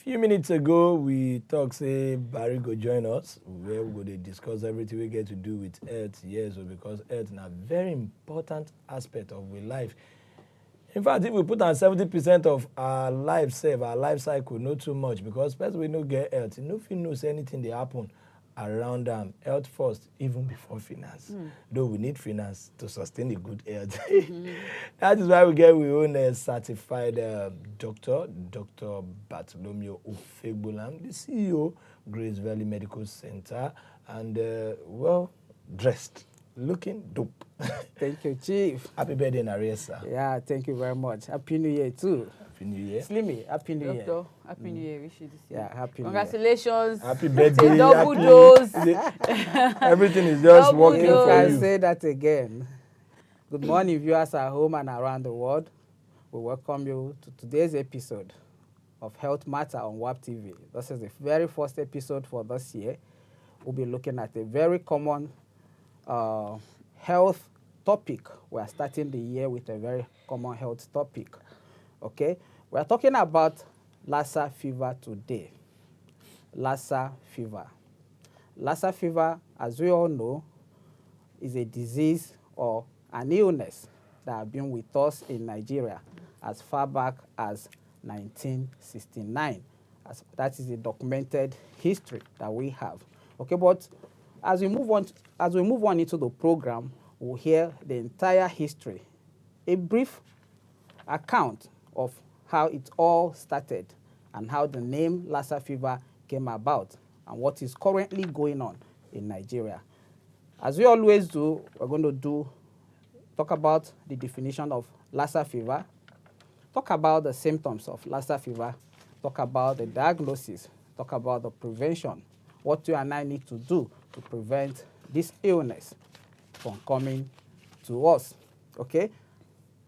Few minutes ago, we talked, say, Barry go join us, where we go to discuss everything we get to do with health. Yes, because health is a very important aspect of our life. In fact, if we put on 70% of our life save, our life cycle, not too much, because person we no get health, no fit knows anything they happen around them. Health first, even before finance. Though we need finance to sustain a good health. That is why we get we own a certified doctor, Dr. Bartholomew Ofegbolam, the CEO, Grace Valley Medical Center, and well dressed, looking dope. Thank you, Chief. Happy birthday, Naria, sir. Yeah, thank you very much. Happy New Year too. Happy New Year. Slimmy, Happy New Year. Doctor, Happy New Year. Wish you this year. Yeah, Happy Congratulations. Happy It's a birthday. double happy- dose. Everything is just Double working New Year. dose. for I'll you. say that again. Good morning, viewers at home and around the world. We welcome you to today's episode of Health Matta on WAP TV. This is the very first episode for this year. We'll be looking at a very common health topic. We are starting the year with a very common health topic. Okay, we are talking about Lassa fever today. Lassa fever. Lassa fever, as we all know, is a disease or an illness that has been with us in Nigeria as far back as 1969. That is a documented history that we have. Okay, but as we move on into the program, we'll hear the entire history, a brief account of how it all started and how the name Lassa fever came about and what is currently going on in Nigeria. As we always do, we're going to talk about the definition of Lassa fever, talk about the symptoms of Lassa fever, talk about the diagnosis, talk about the prevention, what you and I need to do to prevent this illness from coming to us. Okay?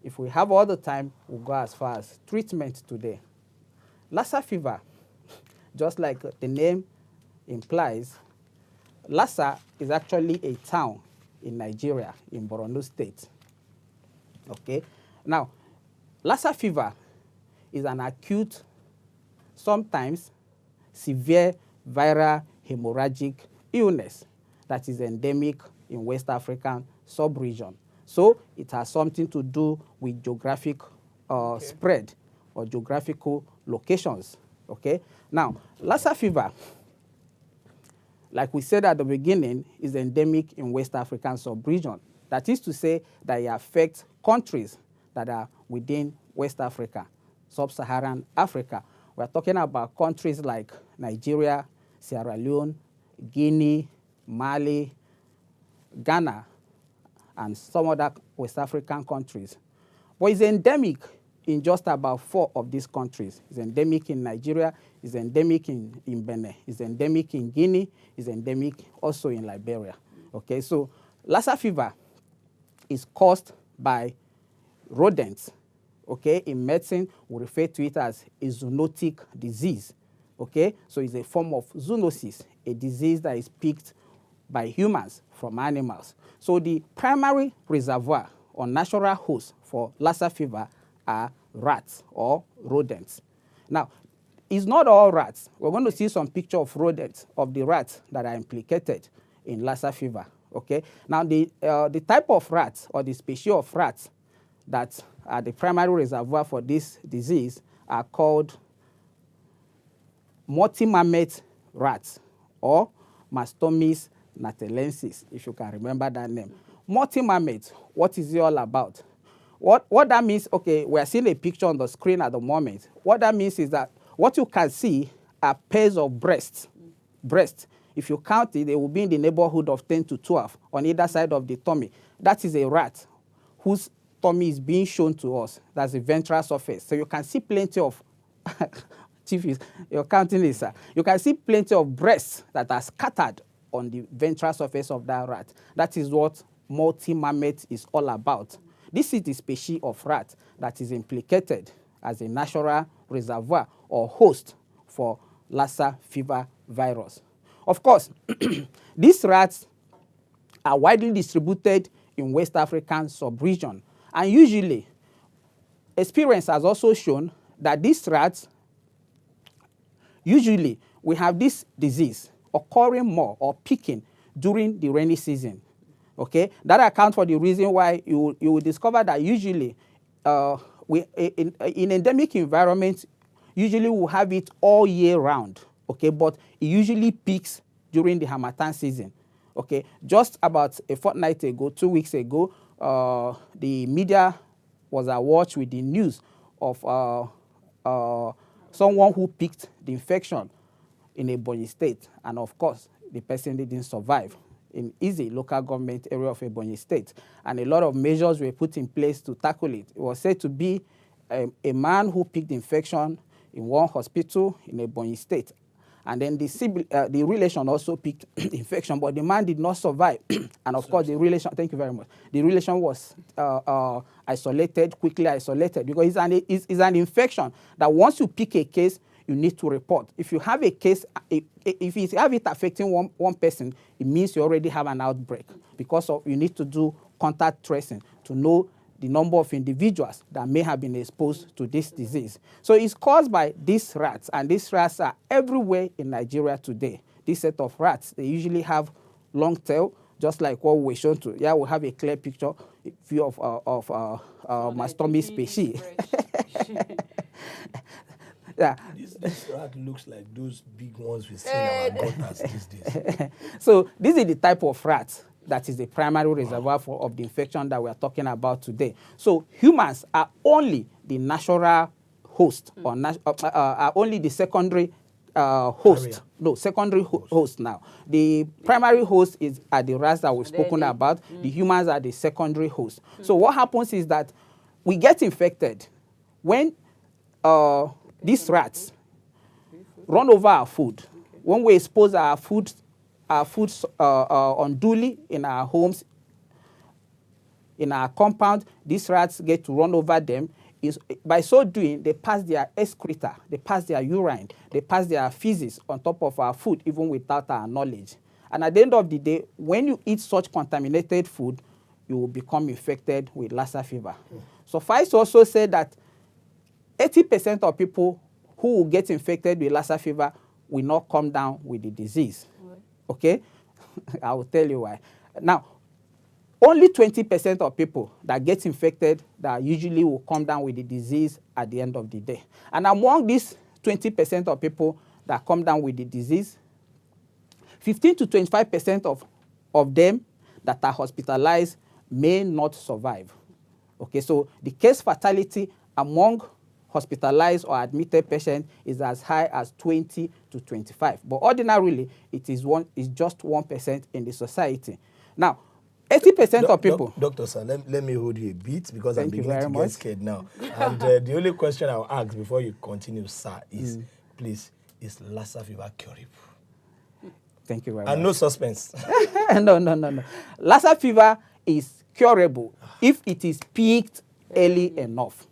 If we have all the time, we'll go as far as treatment today. Lassa fever, just like the name implies, Lassa is actually a town in Nigeria, in Borno State. Okay? Now, Lassa fever is an acute, sometimes severe viral hemorrhagic illness that is endemic in West African sub-region. So it has something to do with geographic spread or geographical locations. Okay? Now, Lassa fever, like we said at the beginning, is endemic in West African sub-region. That is to say that it affects countries that are within West Africa, sub-Saharan Africa. We're talking about countries like Nigeria, Sierra Leone, Guinea, Mali, Ghana, and some other West African countries. But it's endemic in just about 4 of these countries. It's endemic in Nigeria, it's endemic in Benin, it's endemic in Guinea, it's endemic also in Liberia. Okay, so Lassa fever is caused by rodents. Okay, in medicine, we refer to it as a zoonotic disease. Okay, so it's a form of zoonosis, a disease that is picked by humans from animals. So the primary reservoir or natural host for Lassa fever are rats or rodents. Now, it's not all rats. We're going to see some picture of rodents, of the rats that are implicated in Lassa fever. Okay. Now, the type of rats or the species of rats that are the primary reservoir for this disease are called multi-mammet rats or Mastomys natalensis, if you can remember that name. Multi-mammet, what is it all about? What that means, okay, we are seeing a picture on the screen at the moment. What that means is that what you can see are pairs of breasts. If you count it, they will be in the neighborhood of 10 to 12 on either side of the tummy. That is a rat whose tummy is being shown to us. That's the ventral surface. So you can see plenty of, Chief, you're counting this, sir. You can see plenty of breasts that are scattered on the ventral surface of that rat. That is what multi-mammet is all about. This is the species of rat that is implicated as a natural reservoir or host for Lassa fever virus. Of course, these rats are widely distributed in West African sub-region, and usually experience has also shown that these rats usually we have this disease occurring more or peaking during the rainy season. Okay, that accounts for the reason why you will discover that usually in endemic environments, usually we have it all year round. Okay, but it usually peaks during the Harmattan season. Okay, just about a fortnight ago, 2 weeks ago, the media was awash with the news of someone who picked the infection in Ebonyi State, and of course, the person didn't survive in Ize local government area of Ebonyi State, and a lot of measures were put in place to tackle it. It was said to be a man who picked the infection in one hospital in Ebonyi State, and then the relation also picked infection, but the man did not survive. And of course, the relation, thank you very much, the relation was quickly isolated, because it's an infection that once you pick a case, you need to report. If you have a case, if you have it affecting one person, it means you already have an outbreak, because you need to do contact tracing to know the number of individuals that may have been exposed to this disease. So it's caused by these rats, and these rats are everywhere in Nigeria today. This set of rats, they usually have long tail, just like what we shown to. Yeah, we have a clear picture view of Mastomi species. Yeah. This rat looks like those big ones we see in our gutters these days. So this is the type of rat that is the primary reservoir of the infection that we are talking about today. So humans are only the natural host, or are only the secondary host. No, secondary host now. The primary host are the rats that we've spoken about. The humans are the secondary host. So what happens is that we get infected when these rats run over our food. When we expose our food unduly in our homes, in our compound, these rats get to run over them. By so doing, they pass their excreta, they pass their urine, they pass their feces on top of our food, even without our knowledge. And at the end of the day, when you eat such contaminated food, you will become infected with Lassa fever. Suffice also say that 80% of people who will get infected with Lassa fever will not come down with the disease. Okay? I will tell you why. Now, only 20% of people that get infected that usually will come down with the disease at the end of the day. And among these 20% of people that come down with the disease, 15 to 25% of them that are hospitalized may not survive. Okay, so the case fatality among hospitalized or admitted patients is as high as 20 to 25. But ordinarily, it is just 1% in the society. Now, 80% of people... Doctor, sir, let me hold you a bit, because I'm beginning to get scared now. And the only question I'll ask before you continue, sir, is, please, is Lassa fever curable? Thank you very much. And no suspense. No. Lassa fever is curable if it is peaked early enough.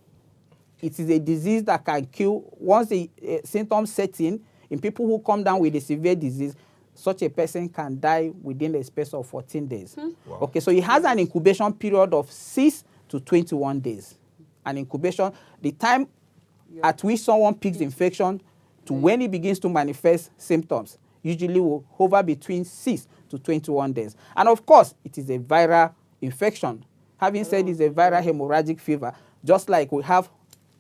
It is a disease that can kill once the symptoms set in people who come down with a severe disease. Such a person can die within a space of 14 days. Wow. Okay, so it has an incubation period of 6 to 21 days. An incubation, the time at which someone peaks infection to when it begins to manifest symptoms, usually will hover between 6 to 21 days. And of course, it is a viral infection. Having said it's a viral hemorrhagic fever, just like we have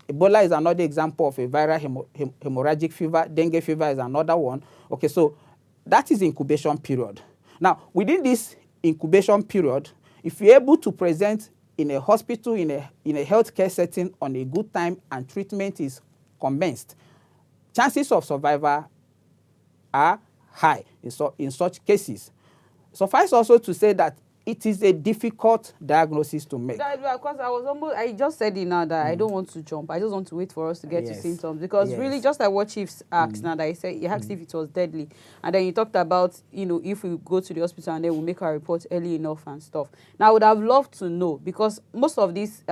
Ebola is another example of a viral hemorrhagic fever. Dengue fever is another one. Okay, so that is incubation period. Now, within this incubation period, if you're able to present in a hospital, in a healthcare setting on a good time and treatment is commenced, chances of survival are high in such cases. Suffice also to say that it is a difficult diagnosis to make. Because I just said it now that I don't want to jump. I just want to wait for us to get to symptoms. Because really, just like what Chiefs asked now, that he asked if it was deadly. And then he talked about, if we go to the hospital and then we make our report early enough and stuff. Now, I would have loved to know, because most of these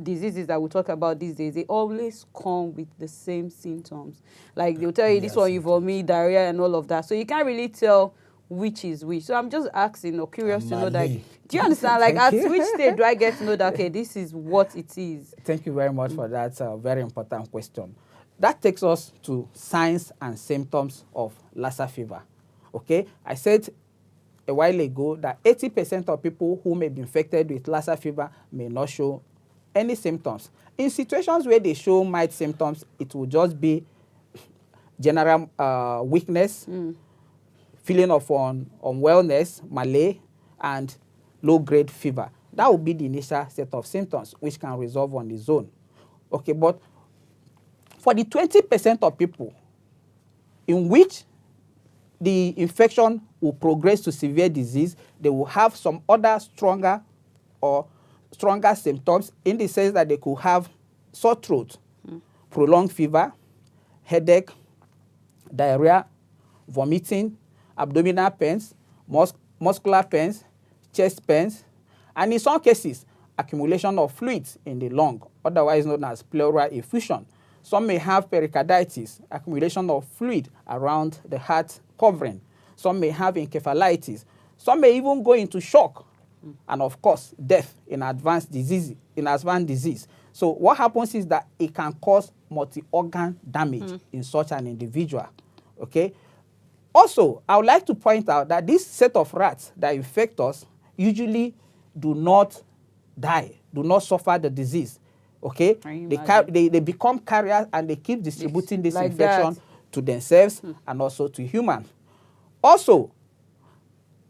diseases that we talk about these days, they always come with the same symptoms. Like, they'll tell you this one, you vomit, diarrhea, and all of that. So you can't really tell which is which. So I'm just asking or curious to know that. Do you understand? Like, at which stage do I get to know that, okay, this is what it is? Thank you very much for that very important question. that takes us to signs and symptoms of Lassa fever. Okay, I said a while ago that 80% of people who may be infected with Lassa fever may not show any symptoms. In situations where they show mild symptoms, it will just be general weakness, feeling of unwellness, malaise, and low-grade fever. That will be the initial set of symptoms, which can resolve on its own. Okay, but for the 20% of people in which the infection will progress to severe disease, they will have some other stronger symptoms, in the sense that they could have sore throat, prolonged fever, headache, diarrhea, vomiting, abdominal pains, muscular pains, chest pains, and in some cases, accumulation of fluids in the lung, otherwise known as pleural effusion. Some may have pericarditis, accumulation of fluid around the heart covering. Some may have encephalitis. Some may even go into shock, and of course, death in advanced disease. So what happens is that it can cause multi-organ damage in such an individual. Okay. Also, I would like to point out that this set of rats that infect us usually do not die, do not suffer the disease. Okay, they become carriers, and they keep distributing this like infection to themselves and also to humans. Also,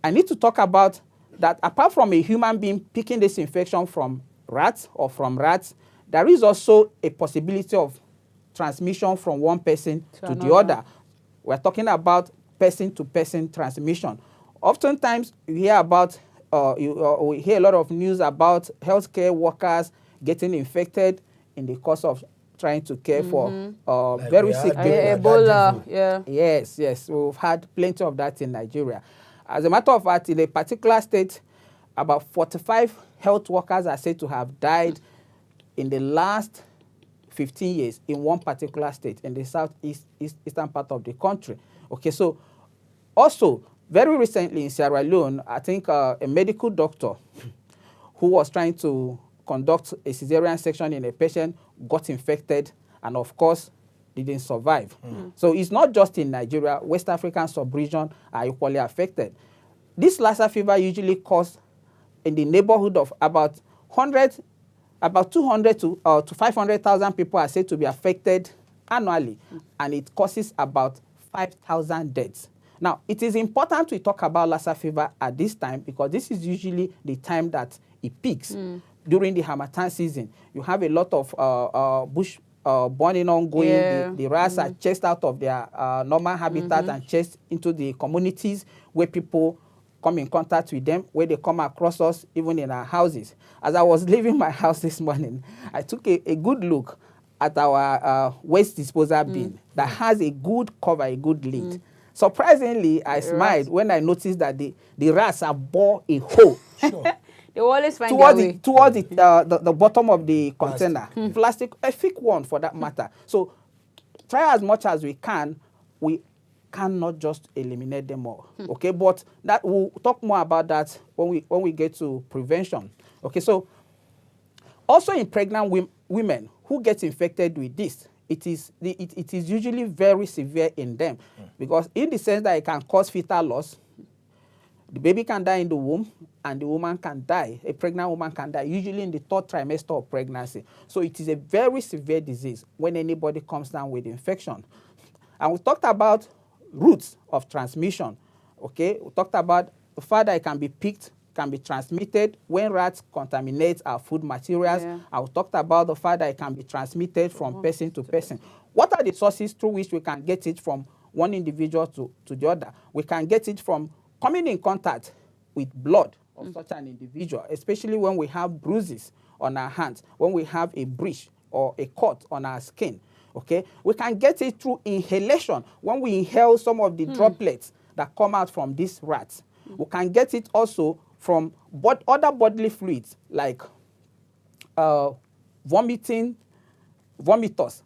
I need to talk about that apart from a human being picking this infection from rats or from rats, there is also a possibility of transmission from one person to the other. We're talking about person-to-person transmission. Oftentimes, we hear about, we hear a lot of news about healthcare workers getting infected in the course of trying to care for like very sick people. Ebola, yeah. Yes, we've had plenty of that in Nigeria. As a matter of fact, in a particular state, about 45 health workers are said to have died in the last 15 years in one particular state, in the southeastern part of the country. Okay, so also, very recently in Sierra Leone, I think a medical doctor who was trying to conduct a cesarean section in a patient got infected, and of course, didn't survive. So it's not just in Nigeria. West African sub-region are equally affected. This Lassa fever usually causes in the neighborhood of about 200 to 500,000 people are said to be affected annually, and it causes about 5,000 deaths. Now, it is important to talk about Lassa fever at this time, because this is usually the time that it peaks. During the Harmattan season, you have a lot of bush burning ongoing. Yeah. The rats are chased out of their normal habitat and chased into the communities where people come in contact with them, where they come across us, even in our houses. As I was leaving my house this morning, I took a good look at our waste disposal bin that has a good cover, a good lid. Surprisingly, I smiled when I noticed that the rats have bored a hole. Sure. They always find their way towards the bottom of the container. Plastic, a thick one for that matter. So try as much as we can. We cannot just eliminate them all. Okay, but that we'll talk more about that when we get to prevention. Okay, so also in pregnant women who get infected with this, it is usually very severe in them, because in the sense that it can cause fetal loss. The baby can die in the womb, and the woman can die. A pregnant woman can die, usually in the 3rd trimester of pregnancy. So it is a very severe disease when anybody comes down with infection. And we talked about routes of transmission. Okay, we talked about the fact that it can be picked, can be transmitted when rats contaminate our food materials. Yeah. And we talked about the fact that it can be transmitted from person to person. What are the sources through which we can get it from one individual to the other? We can get it from coming in contact with blood of such an individual, especially when we have bruises on our hands, when we have a breach or a cut on our skin. Okay, we can get it through inhalation when we inhale some of the droplets that come out from these rats. We can get it also from other bodily fluids like vomitors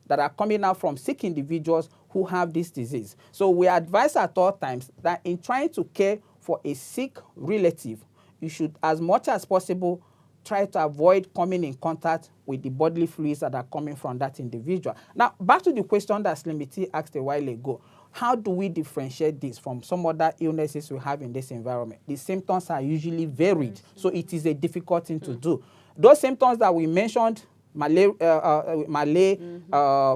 that are coming out from sick individuals who have this disease. So we advise at all times that in trying to care for a sick relative, you should, as much as possible, try to avoid coming in contact with the bodily fluids that are coming from that individual. Now, back to the question that Slimity asked a while ago. How do we differentiate this from some other illnesses we have in this environment? The symptoms are usually varied, so it is a difficult thing to do. Those symptoms that we mentioned, malaria,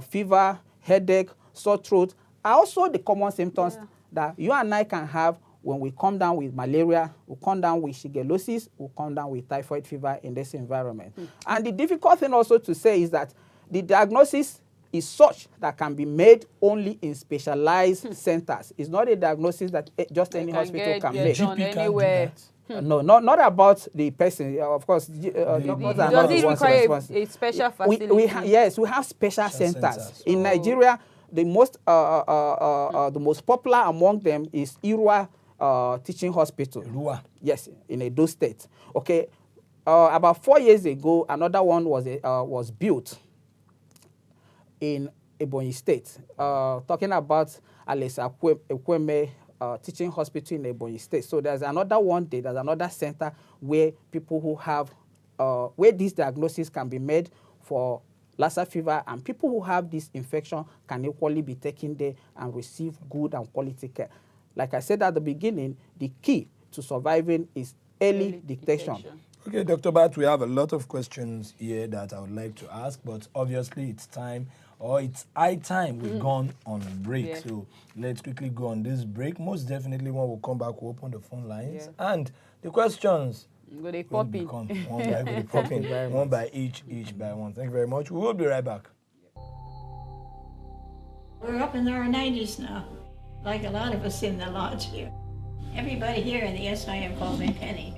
fever, headache, sore throat, are also the common symptoms that you and I can have when we come down with malaria, we come down with shigellosis, we come down with typhoid fever in this environment. And the difficult thing also to say is that the diagnosis is such that can be made only in specialized centers. It's not a diagnosis that just any hospital can make. Anywhere. No, not about the person. Of course, doctors are not the ones responsible. A special facility? Yes, we have special centers. In Nigeria, the most popular among them is Irua Teaching Hospital. Irua. Yes, in Edo State. Okay, about 4 years ago, another one was built in Ebonyi State. Talking about Alisa Ekweme Teaching Hospital in Ebonyi State. So there's another one there, there's another center where people who have, where this diagnosis can be made for Lassa fever, and people who have this infection can equally be taken there and receive good and quality care. Like I said at the beginning, the key to surviving is early detection. Okay, Dr. Bat, we have a lot of questions here that I would like to ask, but obviously it's time, or it's high time we've gone on break. Yeah. So let's quickly go on this break. Most definitely when we come back, we'll open the phone lines. Yeah. And the questions will pop in. One by each by one. Thank you very much. We will be right back. We're up in our 90s now, like a lot of us in the lodge here. Everybody here in the SIM calls me Penny.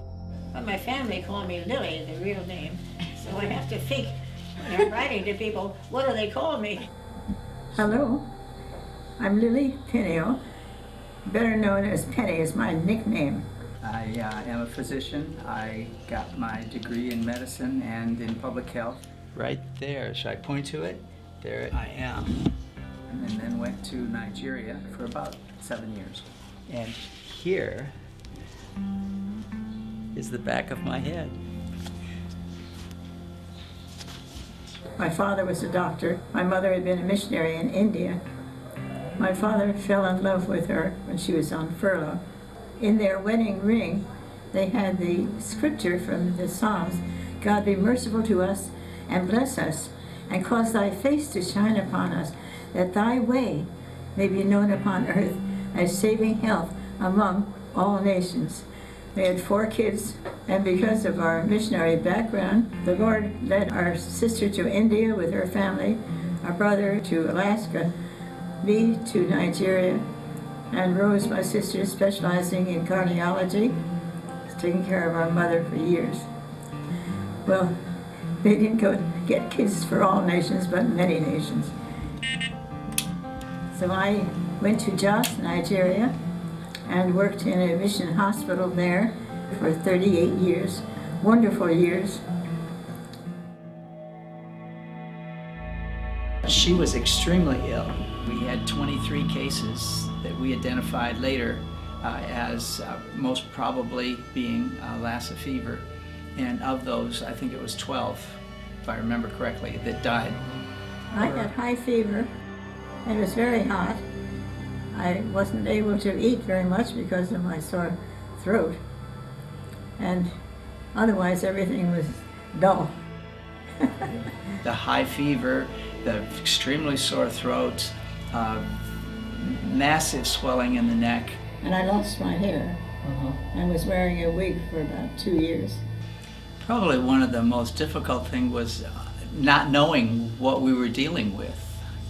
But my family call me Lily, the real name. So I have to think when I'm writing to people, what do they call me? Hello, I'm Lily Pinio, better known as Penny is my nickname. I am a physician. I got my degree in medicine and in public health. Right there, should I point to it? There I am. And then went to Nigeria for about 7 years. And here is the back of my head. My father was a doctor. My mother had been a missionary in India. My father fell in love with her when she was on furlough. In their wedding ring, they had the scripture from the Psalms, God be merciful to us and bless us, and cause thy face to shine upon us, that thy way may be known upon earth as saving health among all nations. We had 4 kids, and because of our missionary background, the Lord led our sister to India with her family, our brother to Alaska, me to Nigeria, and Rose, my sister, specializing in cardiology, taking care of our mother for years. Well, they didn't go get kids for all nations, but many nations. So I went to Jos, Nigeria, and worked in a mission hospital there for 38 years, wonderful years. She was extremely ill. We had 23 cases that we identified later as most probably being Lassa fever. And of those, I think it was 12, if I remember correctly, that died. I had high fever. It was very hot. I wasn't able to eat very much because of my sore throat. And otherwise, everything was dull. The high fever, the extremely sore throat, massive swelling in the neck. And I lost my hair. I was wearing a wig for about 2 years. Probably one of the most difficult things was not knowing what we were dealing with.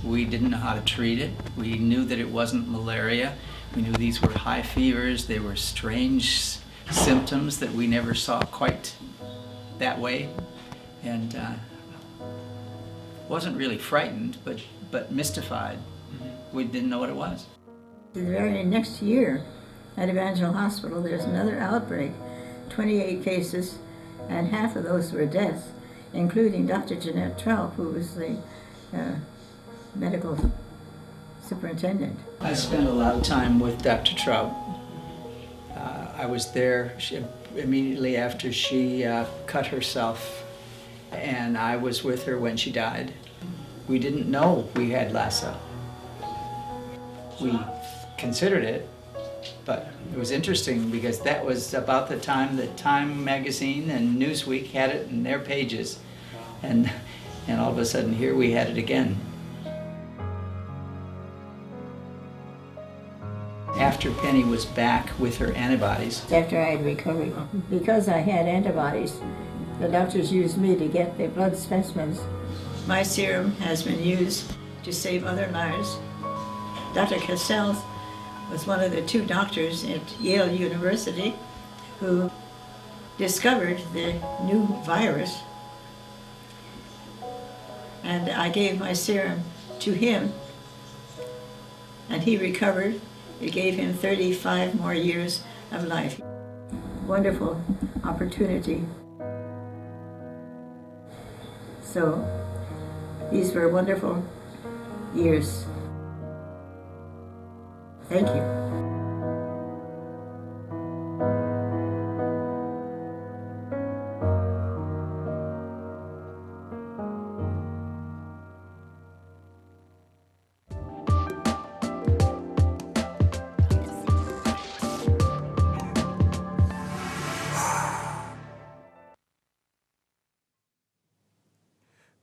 We didn't know how to treat it. We knew that it wasn't malaria. We knew these were high fevers. They were strange symptoms that we never saw quite that way. And wasn't really frightened, but mystified. We didn't know what it was. The very next year at Evangel Hospital, there's another outbreak, 28 cases, and half of those were deaths, including Dr. Jeanette Traub, who was the medical superintendent. I spent a lot of time with Dr. Traub. I was there immediately after she cut herself, and I was with her when she died. We didn't know we had Lassa. We considered it, but it was interesting because that was about the time that Time magazine and Newsweek had it in their pages, and all of a sudden here we had it again. After Penny was back with her antibodies. After I had recovered, because I had antibodies, the doctors used me to get the blood specimens. My serum has been used to save other lives. Dr. Cassell was one of the 2 doctors at Yale University who discovered the new virus. And I gave my serum to him, and he recovered. It gave him 35 more years of life. Wonderful opportunity. So these were wonderful years. Thank you.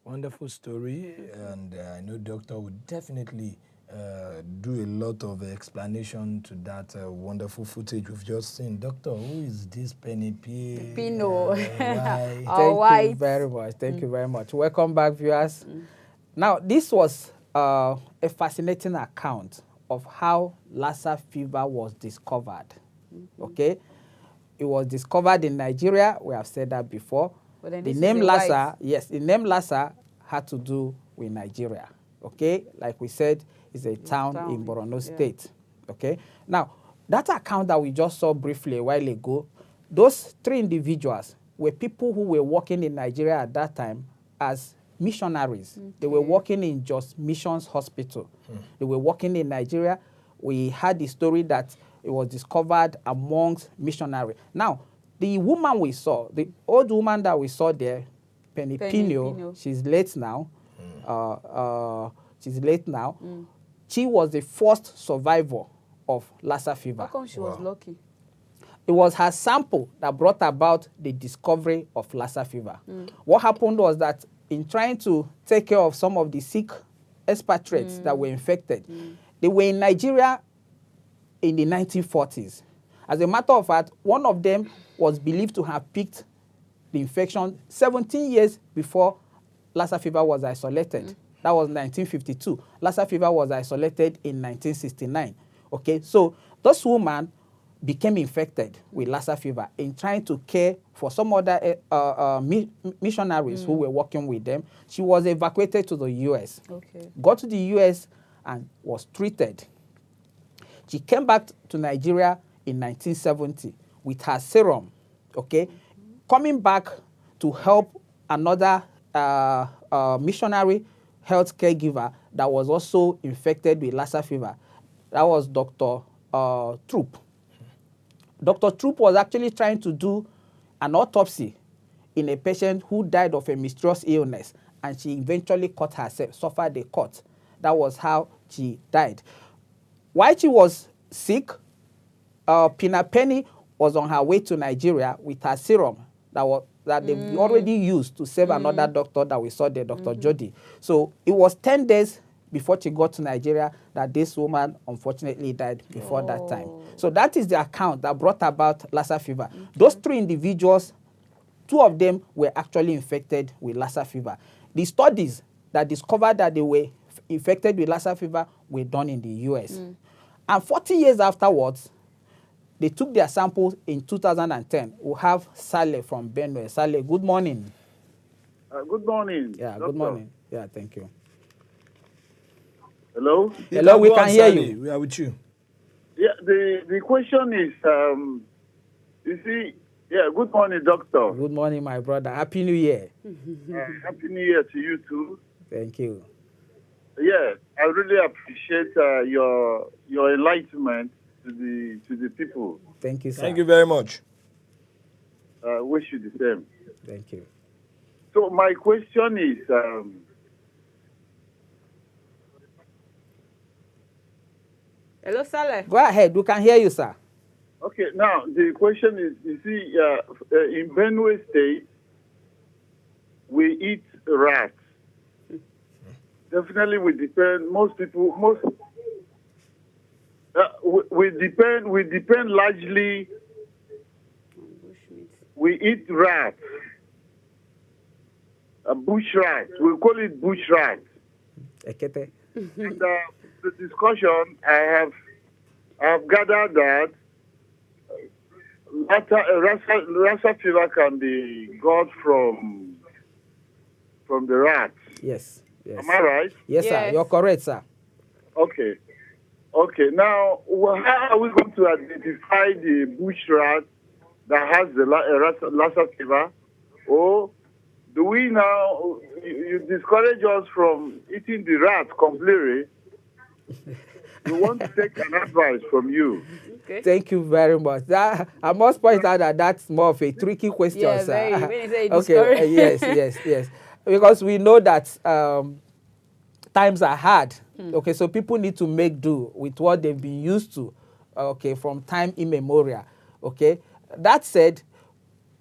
Wonderful story, and I know Doctor would definitely do a lot of explanation to that wonderful footage we've just seen. Doctor, who is this Penny Pino? Why? Thank you very much. Thank you very much. Welcome back, viewers. Now, this was a fascinating account of how Lassa fever was discovered. Okay, it was discovered in Nigeria. We have said that before. The name Lassa, yes, the name Lassa had to do with Nigeria. Okay, like we said, it's a town in Borno State. Okay, now that account that we just saw briefly a while ago, those 3 individuals were people who were working in Nigeria at that time as missionaries. They were working in Just Missions Hospital. They were working in Nigeria. We had the story that it was discovered amongst missionaries. Now, the woman we saw, the old woman that we saw there, Penny Pino, she's late now. She's late now. She was the first survivor of Lassa fever. How come she was lucky? It was her sample that brought about the discovery of Lassa fever. What happened was that in trying to take care of some of the sick expatriates that were infected, they were in Nigeria in the 1940s. As a matter of fact, one of them was believed to have picked the infection 17 years before Lassa fever was isolated. That was 1952. Lassa fever was isolated in 1969. Okay, so this woman became infected with Lassa fever in trying to care for some other missionaries who were working with them. She was evacuated to the U.S. Okay. Got to the U.S. and was treated. She came back to Nigeria in 1970 with her serum, okay, coming back to help another missionary health caregiver that was also infected with Lassa fever. That was Dr. Troop. Dr. Troop was actually trying to do an autopsy in a patient who died of a mysterious illness, and she eventually cut herself, suffered a cut. That was how she died. While she was sick, Penny was on her way to Nigeria with her serum that they've already used to save another doctor that we saw there, Dr. Jody. So it was 10 days before she got to Nigeria that this woman unfortunately died before that time. So that is the account that brought about Lassa fever. Those 3 individuals, 2 of them were actually infected with Lassa fever. The studies that discovered that they were infected with Lassa fever were done in the US. And 40 years afterwards, they took their samples in 2010. We have Saleh from Benue. Saleh, good morning. Good morning. Yeah, Doctor. good morning. Yeah, thank you. Hello? Hello, we can hear you. We are with you. Yeah, the question is, you see, yeah, good morning, Doctor. Good morning, my brother. Happy New Year. Happy New Year to you too. Thank you. Yeah, I really appreciate your enlightenment to the people. Thank you, sir. Thank you very much. Wish you the same. Thank you. So my question is, Hello, Saleh. Go ahead. We can hear you, sir. okay, now the question is, you see, in Benue State, we eat rats. Definitely, we depend. We depend largely. We eat rats, bush rats. We call it bush rats. Ekete. And the discussion, I have gathered that Lassa fever can be got from the rats. Yes. Yes. Am I right? Yes, sir. Yes. You're correct, sir. Okay. Okay. Now, how are we going to identify the bush rat that has the Lassa fever? Or do we now, you discourage us from eating the rat completely? We want to take an advice from you. Okay. Thank you very much. I must point out that that's more of a tricky question, Yeah, sir. very. When you say Okay, yes. Because we know that times are hard. Okay, so people need to make do with what they've been used to, okay, from time immemorial. Okay, that said,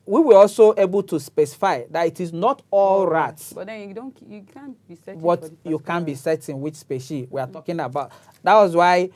we were also able to specify that it is not all rats. But then you can't be certain. What you can't be certain which species we are talking about. That was why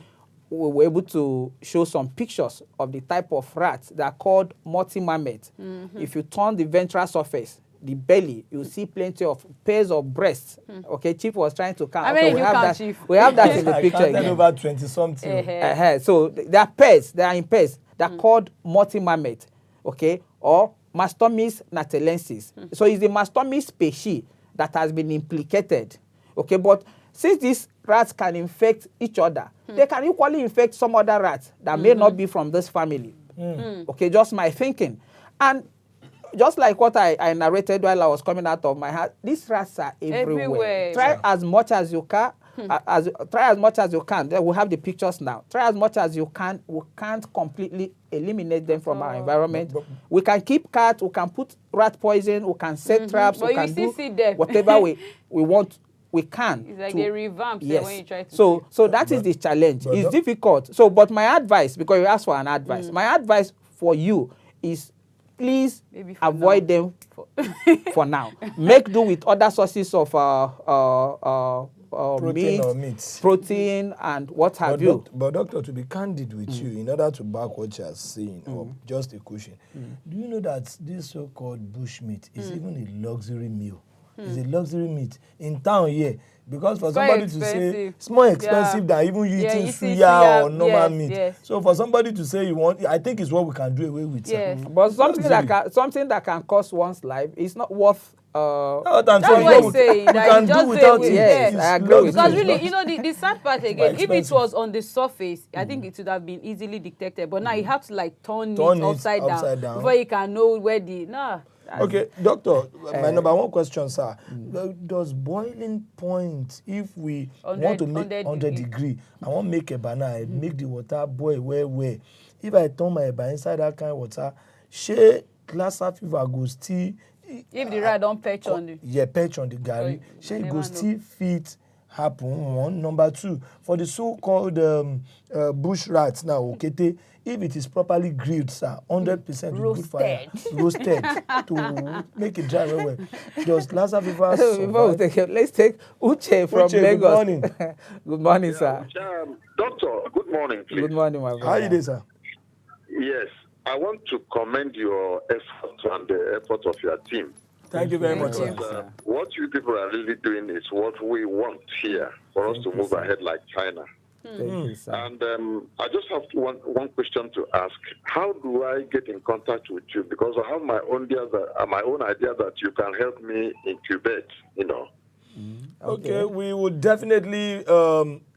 we were able to show some pictures of the type of rats that are called multi-mammet. If you turn the ventral surface, the belly, you see plenty of pairs of breasts. Okay, Chief was trying to count. How Okay, many we you have count, that. Chief? We have that in the I picture counted again. over 20-something. So they are pairs. They are in pairs. They are called multi-mammet. Okay, or Mastomys natalensis. So it's the Mastomys species that has been implicated. Okay, but since these rats can infect each other, they can equally infect some other rats that may not be from this family. Okay, just my thinking. And just like what I narrated while I was coming out of my house, these rats are everywhere. Try as much as you can. Try as much as you can. We have the pictures now. Try as much as you can. We can't completely eliminate them from our environment. We can keep cats. We can put rat poison. We can set traps. But we you can still do see them. whatever we want. We can. It's like they revamp yes. when you try to. So that is the challenge. It's difficult. So, but my advice, because you asked for an advice, my advice for you is, please avoid them for now. Make do with other sources of meat, protein, and what have you. But doctor, to be candid with you, in order to back what you are saying, or just a question, do you know that this so-called bush meat is even a luxury meal? It's a luxury meat in town here. Because for somebody to say it's more expensive than even you eating suya or normal meat. Yes. So for somebody to say you want, I think it's what we can do away with. Yes. But something that can cost one's life is not worth. That's what I'm saying. We can do without it. Yes, I agree. Because really, you know, the sad part again, if it was on the surface, I think it would have been easily detected. But now you have to like turn it upside down before you can know where the Okay, doctor, my number one question, sir. Does boiling point, if we want to make 100 degree, I want to make a banana, make the water boil where. If I turn my eba inside that kind of water, shey Lassa fever go still. If the rat don't perch on the. Yeah, perch on the garri, shey go still fit happen. One. Number two, for the so-called bush rats now, okete, if it is properly grilled, sir, 100% good fire, roasted to make it dry well. Does Lassa fever survive? Let's take Uche from Lagos. Good morning. Good morning, sir. Doctor, good morning, please. Good morning, my brother. How are you doing, sir? Yes, I want to commend your effort and the effort of your team. Thank you very much, sir. What you people are really doing is what we want here for us to move ahead like China. Thank you, sir. And I just have one question to ask. How do I get in contact with you? Because I have my own idea that you can help me incubate, you know. Okay, we will definitely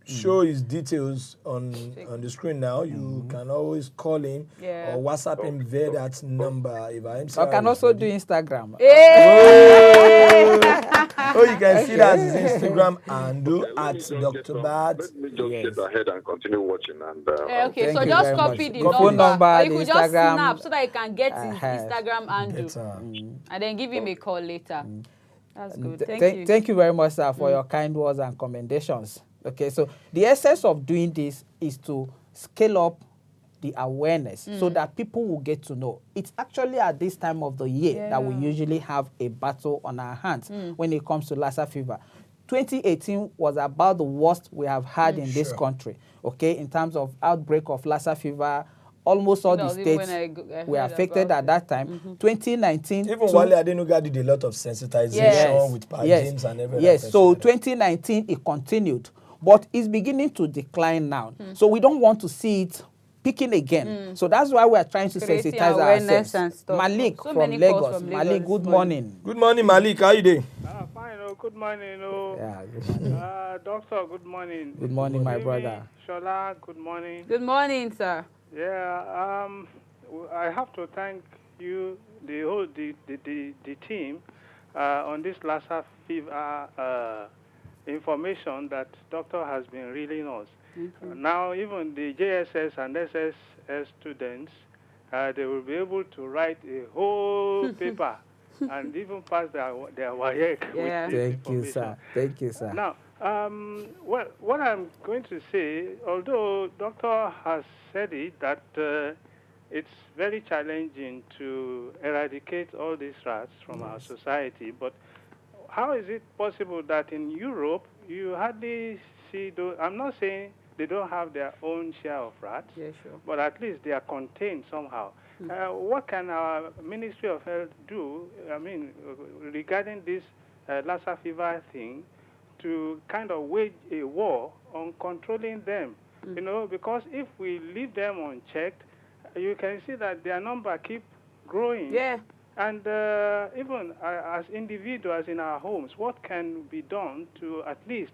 show his details on the screen now. You can always call him or WhatsApp him via that number. If I can also do Instagram. Hey! Oh, you can see that his Instagram handle at Dr. Bad. Let me just get ahead and continue watching. And Okay, Thank so you just very copy much. the The phone number, or you the could just Instagram, snap so that you can get his Instagram handle. Better. And then give him a call later. That's good. Thank you. Thank you very much, sir, for your kind words and commendations. Okay, so the essence of doing this is to scale up the awareness so that people will get to know. It's actually at this time of the year that we usually have a battle on our hands when it comes to Lassa fever. 2018 was about the worst we have had in this country, okay, in terms of outbreak of Lassa fever. Almost all the states were affected at that time. 2019... Even Wale Adenuga did a lot of sensitization with paradigms and everything. Yes, so 2019, it continued. But it's beginning to decline now. So we don't want to see it picking again. So that's why we are trying to sensitize ourselves. And stuff. Malik So from Lagos. Malik, good morning. Good morning, Malik. How are you doing? Fine. Good morning. Yeah, good morning. Doctor, good morning. Good morning, my brother. Shola, good morning. Good morning, sir. Yeah, I have to thank you, the team, on this Lassa fever information that doctor has been reeling us. Now, even the JSS and SSS students, they will be able to write a whole paper and even pass their WAEC with this Thank you, sir. Thank you, sir. Now, well, what I'm going to say, although doctor has said it, that it's very challenging to eradicate all these rats from our society, but how is it possible that in Europe you hardly see those? I'm not saying they don't have their own share of rats, but at least they are contained somehow. What can our Ministry of Health do, I mean, regarding this Lassa fever thing, to kind of wage a war on controlling them? You know, because if we leave them unchecked, you can see that their number keep growing. Yeah. And even as individuals in our homes, what can be done to at least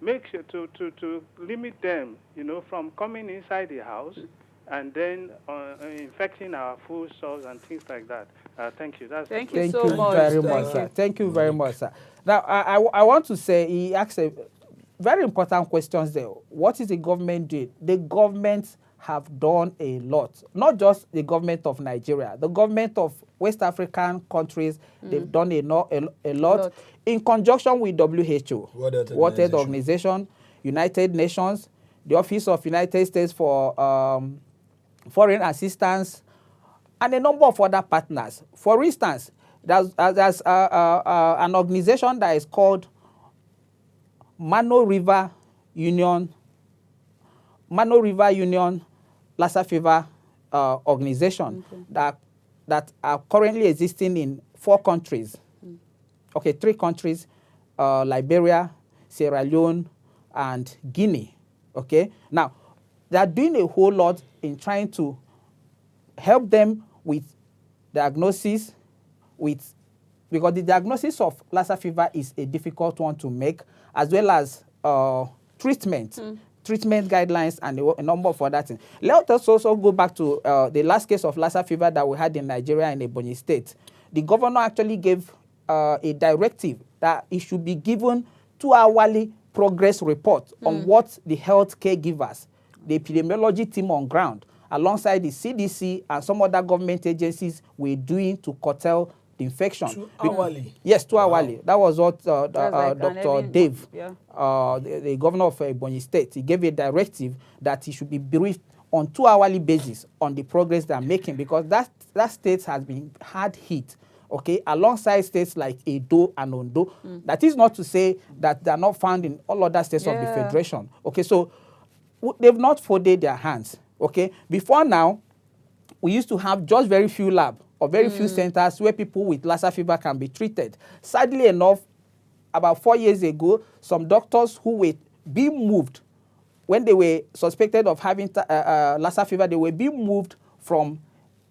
make sure to limit them, you know, from coming inside the house and then infecting our food stores and things like that? Thank you. Thank you so much. Very much, sir. Thank you very much, sir. Now, I want to say, he asked a very important questions there. What is the government doing? The government have done a lot. Not just the government of Nigeria, the government of West African countries, they've done a lot in conjunction with WHO, World Health Organization, United Nations, the Office of United States for Foreign Assistance, and a number of other partners. For instance, there's an organization that is called Mano River Union Lassa fever organization that are currently existing in 4 countries. Okay, 3 countries, Liberia, Sierra Leone, and Guinea. Okay, now they are doing a whole lot in trying to help them with diagnosis, because the diagnosis of Lassa fever is a difficult one to make, as well as treatment guidelines, and a number of other things. Let us also go back to the last case of Lassa fever that we had in Nigeria in Ebonyi State. The governor actually gave a directive that it should be given 2-hourly progress report on what the health caregivers, the epidemiology team on ground, alongside the CDC and some other government agencies, were doing to curtail the infection. 2-hourly? Yes, 2-hourly. That was what Dr. Dave, yeah. The governor of Ebonyi State, he gave a directive that he should be briefed on 2-hourly basis on the progress they are making, because that state has been hard hit, okay, alongside states like Edo and Ondo. That is not to say that they are not found in all other states of the federation. Okay, so they've not folded their hands. Okay, before now, we used to have just very few labs or very few centers where people with Lassa fever can be treated. Sadly enough, about 4 years ago, some doctors who were being moved when they were suspected of having Lassa fever, they were being moved from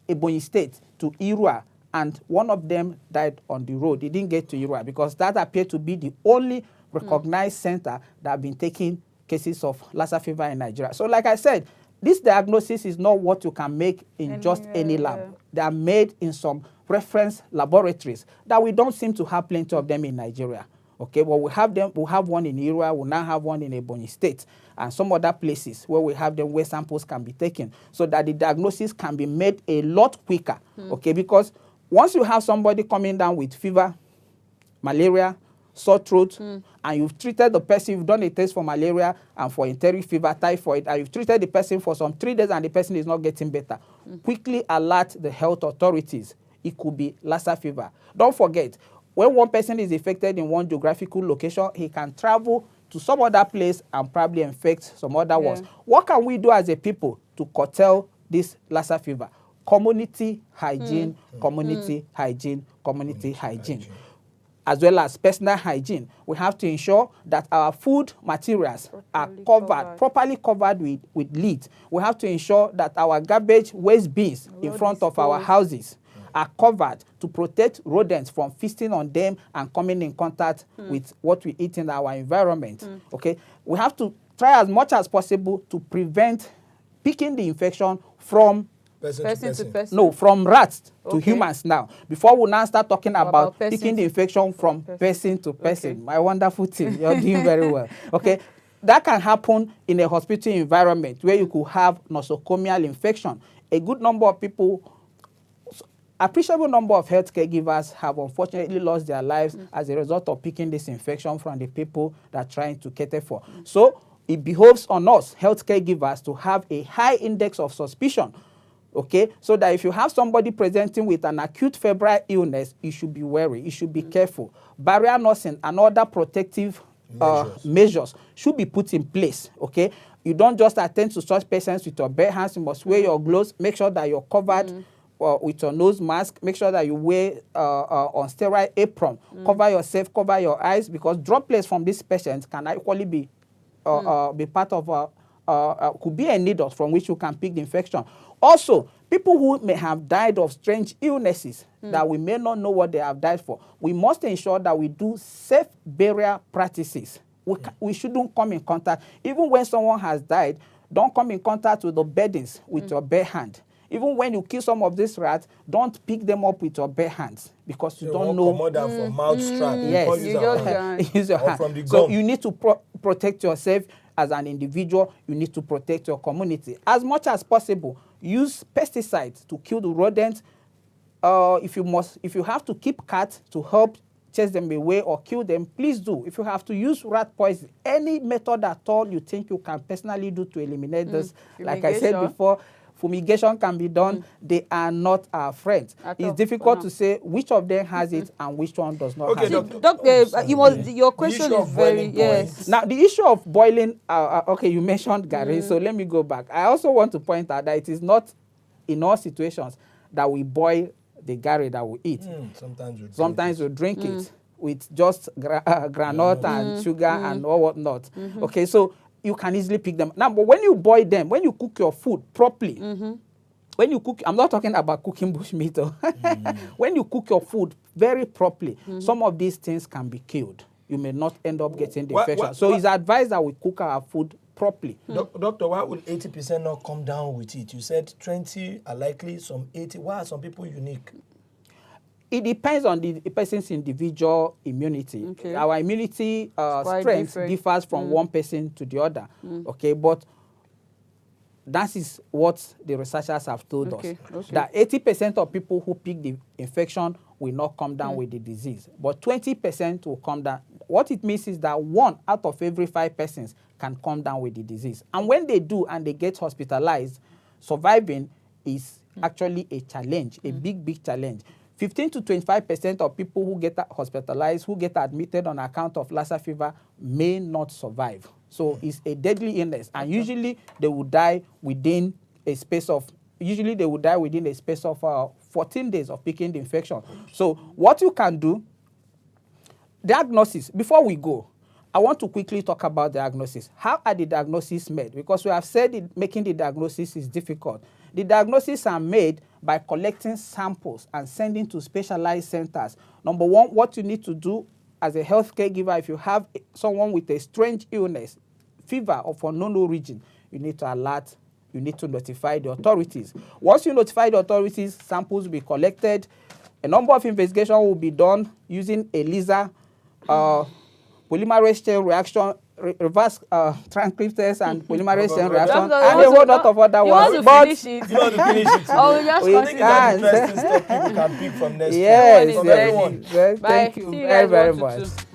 Ebonyi State to Irua, and one of them died on the road. They didn't get to Irua because that appeared to be the only recognized center that have been taking cases of Lassa fever in Nigeria. So like I said, this diagnosis is not what you can make in just any lab. Yeah. They are made in some reference laboratories that we don't seem to have plenty of them in Nigeria. Okay, well, we have them. We have one in Ira. We now have one in Ebonyi State and some other places where we have them where samples can be taken so that the diagnosis can be made a lot quicker. Okay, because once you have somebody coming down with fever, malaria, sore throat, and you've treated the person, you've done a test for malaria and for enteric fever, typhoid, and you've treated the person for some 3 days and the person is not getting better, quickly alert the health authorities. It could be Lassa fever. Don't forget, when one person is affected in one geographical location, he can travel to some other place and probably infect some other ones. What can we do as a people to curtail this Lassa fever? Community hygiene, community hygiene, community hygiene, as well as personal hygiene. We have to ensure that our food materials are properly covered with lid. We have to ensure that our garbage waste bins in front of our houses are covered to protect rodents from feasting on them and coming in contact with what we eat in our environment. Okay, we have to try as much as possible to prevent picking the infection from Person to person. no, from rats to humans now. Before we now start talking about picking the infection from person to person. Okay. My wonderful team, you're doing very well. Okay, that can happen in a hospital environment where you could have nosocomial infection. A good number of people, appreciable number of healthcare givers have unfortunately lost their lives as a result of picking this infection from the people that are trying to cater for. So it behoves on us, healthcare givers, to have a high index of suspicion. Okay, so that if you have somebody presenting with an acute febrile illness, you should be wary, you should be careful. Barrier nursing and other protective measures should be put in place. Okay, you don't just attend to such patients with your bare hands. You must wear your gloves. Make sure that you're covered with your nose mask. Make sure that you wear on sterile apron. Cover yourself, cover your eyes, because droplets from these patients can equally be part of could be a needle from which you can pick the infection. Also, people who may have died of strange illnesses that we may not know what they have died for, we must ensure that we do safe burial practices. We shouldn't come in contact. Even when someone has died, don't come in contact with the beddings with your bare hand. Even when you kill some of these rats, don't pick them up with your bare hands because you don't know. From mouth strap. Yes, you just use your hand. From the so gum. you need to protect yourself as an individual. You need to protect your community as much as possible. Use pesticides to kill the rodents. If you have to keep cats to help chase them away or kill them, please do. If you have to use rat poison, any method at all you think you can personally do to eliminate this, like I said before, fumigation can be done. They are not our friends. It's difficult to say which of them has it and which one does not have it. Doctor, your question is very, yes. Now, the issue of boiling, okay, you mentioned Gary, so let me go back. I also want to point out that it is not in all situations that we boil the Gary that we eat. Sometimes we drink it with just granite and sugar and all whatnot. Okay, so you can easily pick them. Now, but when you boil them, when you cook your food properly, when you cook, I'm not talking about cooking bushmeat. When you cook your food very properly, some of these things can be killed. You may not end up getting the infection. So it's advised that we cook our food properly. Doctor, why will 80% not come down with it? You said 20 are likely, some 80. Why are some people unique? It depends on the person's individual immunity. Okay. Our immunity strength differs from one person to the other. Okay, but that is what the researchers have told us. That 80% of people who pick the infection will not come down with the disease, but 20% will come down. What it means is that 1 out of every 5 persons can come down with the disease. And when they do and they get hospitalized, surviving is actually a challenge, a big challenge. 15 to 25% of people who get hospitalized, who get admitted on account of Lassa fever may not survive. So it's a deadly illness, and usually they will die within a space of 14 days of picking the infection. So what you can do, diagnosis, before we go, I want to quickly talk about diagnosis. How are the diagnoses made? Because we have said making the diagnosis is difficult. The diagnoses are made by collecting samples and sending to specialized centers. Number one, what you need to do as a healthcare giver, if you have someone with a strange illness, fever of unknown origin, you need to alert you need to notify the authorities. Once you notify the authorities, samples will be collected. A number of investigations will be done using ELISA, polymerase chain reaction, reverse transcriptase and polymerase chain reaction, and a whole lot of other ones. But You want to finish it. oh, we just I think that's continue. interesting stuff people can pick from next Yes, week. Everyone is yes. ready. Well, Bye. thank you See you very, guys very 1 to much. 2.